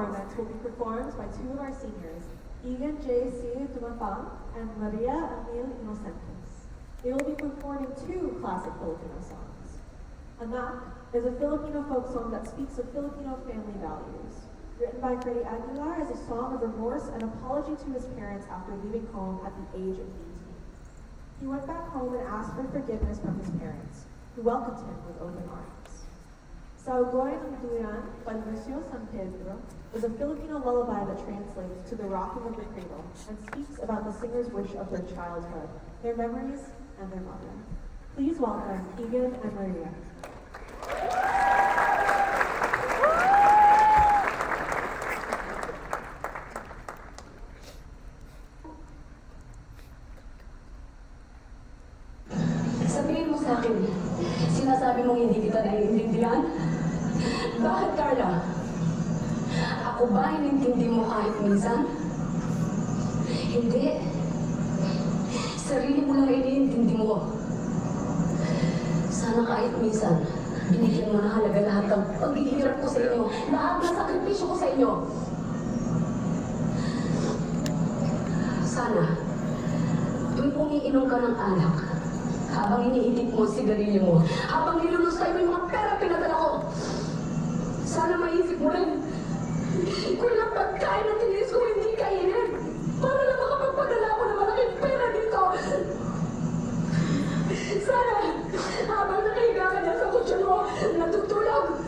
performance will be performed by two of our seniors, Egan J.C. Dumafang and Maria Emil Inocentes. They will be performing two classic Filipino songs. Anak is a Filipino folk song that speaks of Filipino family values. Written by Freddie Aguilar as a song of remorse and apology to his parents after leaving home at the age of 18. He went back home and asked for forgiveness from his parents, who welcomed him with open arms. Saugoy ng Duyan by Lucio San Pedro is a Filipino lullaby that translates to the rocking of the cradle and speaks about the singer's wish of their childhood, their memories, and their mother. Please welcome Egan and Maria. Sabihin mo sa akin, sinasabi mong hindi kita naiintindihan? Bakit, Carla? Ako ba inintindi mo kahit minsan? Hindi. Sarili mo lang iniintindi mo. Sana kahit minsan, binigyan mo na halaga lahat ng paghihirap ko sa inyo, lahat ng sakripisyo ko sa inyo. Sana, tuwing umiinom ka ng alak, habang iniitik mo ang sigarilyo mo, habang nilulus tayo yung mga pera pinadala ko. Sana maisip mo rin, kung ilang pagkain na tinilis ko hindi kainin, para lang makapagpadala ko ng malaking pera dito. Sana, habang nakahiga ka dyan sa kutsyon mo, natutulog,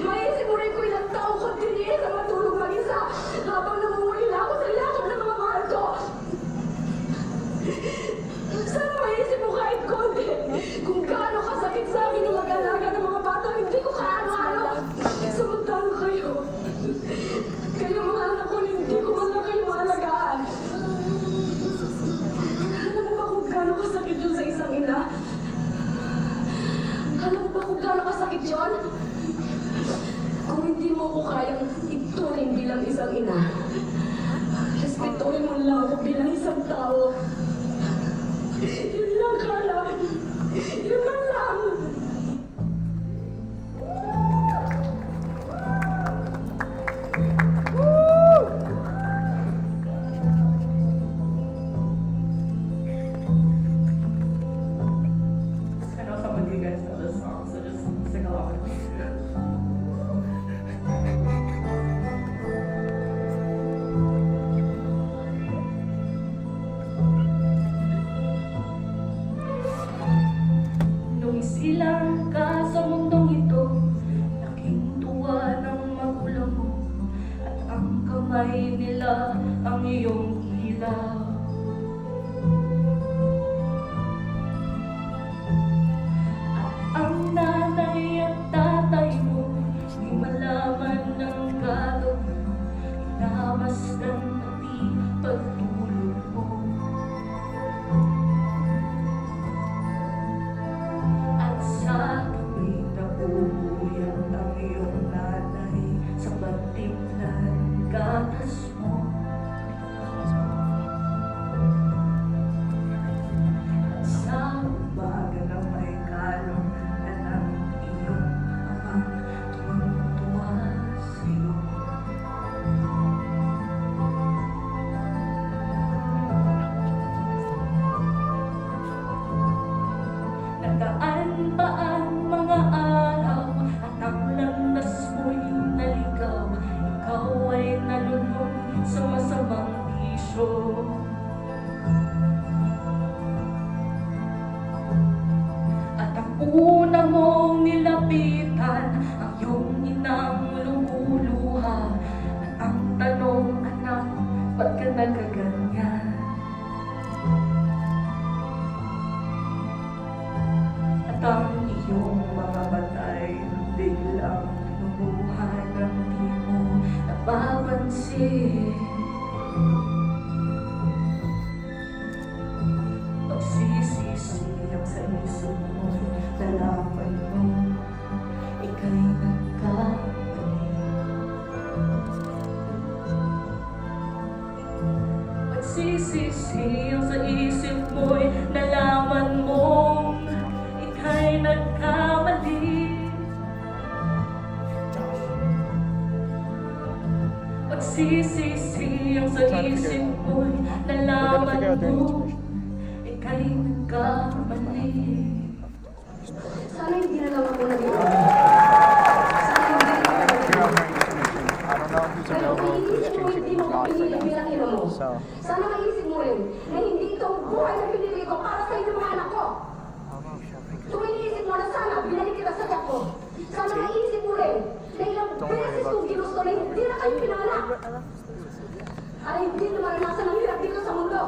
maisip mo rin kung ilang taong ko tinilis ang matulog mag-isa, habang namumulila ako sa lakad ng mga mahal ko. Sana maisip mo kahit konti kung gaano kasakit sa akin yung mag-alaga ng mga bata hindi ko kaano-ano. Samantala kayo. Kayo mga anak ko, hindi ko man lang kayo maalagaan. Alam mo ba kung gaano kasakit yun sa isang ina? Alam mo ba kung gaano kasakit yun? Kung hindi mo ko kayang ituring bilang isang ina, respetuhin mo lang ako bilang isang tao. Yun lang, Carla. Yun lang. I know some of you guys know this song, so just sing along with me. Nung isilang ka sa mundong ito, laking tuwa ng magulang mo, at ang kamay nila ang iyong ilaw. At ang nanay at tatay mo, di malaman ng gagawin mo, inamasdan pati pagtulog mo. At sa tuwing napupuyat ang iyong nanay sa pagtimlan gatas mo. At sa umaga na may kalong na ng iyong amang tuwang-tuwa sa'yo. Nagaan pa ang mga araw at ang landas mo'y naligaw. Ikaw ay nalulong sa masamang bisyo. At ang una mong nilapitan, ang iyong inang lumuluha. At ang tanong, anak, ba't ka nagkaganyan? At ang iyong mga batay biglang lumuhan ng di mo napapansin. Pagsisisi ang sa isip mo, nalaman mo, ika'y nagkamali. Pagsisisi ang sa isip mo'y nalaman mong ika'y nagkamali. Pagsisisi ang sa isip mo'y nalaman mo ika'y nagkamali. Sana hindi na lang ako naging... I don't know if he's available, if he's changing his lot for them. So, Sana maisip mo rin na hindi ito ang buhay na pinili ko para sa inyo mga anak ko. So iniisip mo na sana binalik kita sa ko. Sana maisip mo rin na ilang beses kong ginusto na hindi na kayo pinanganak. Ay hindi na maranasan ang hirap dito sa mundo.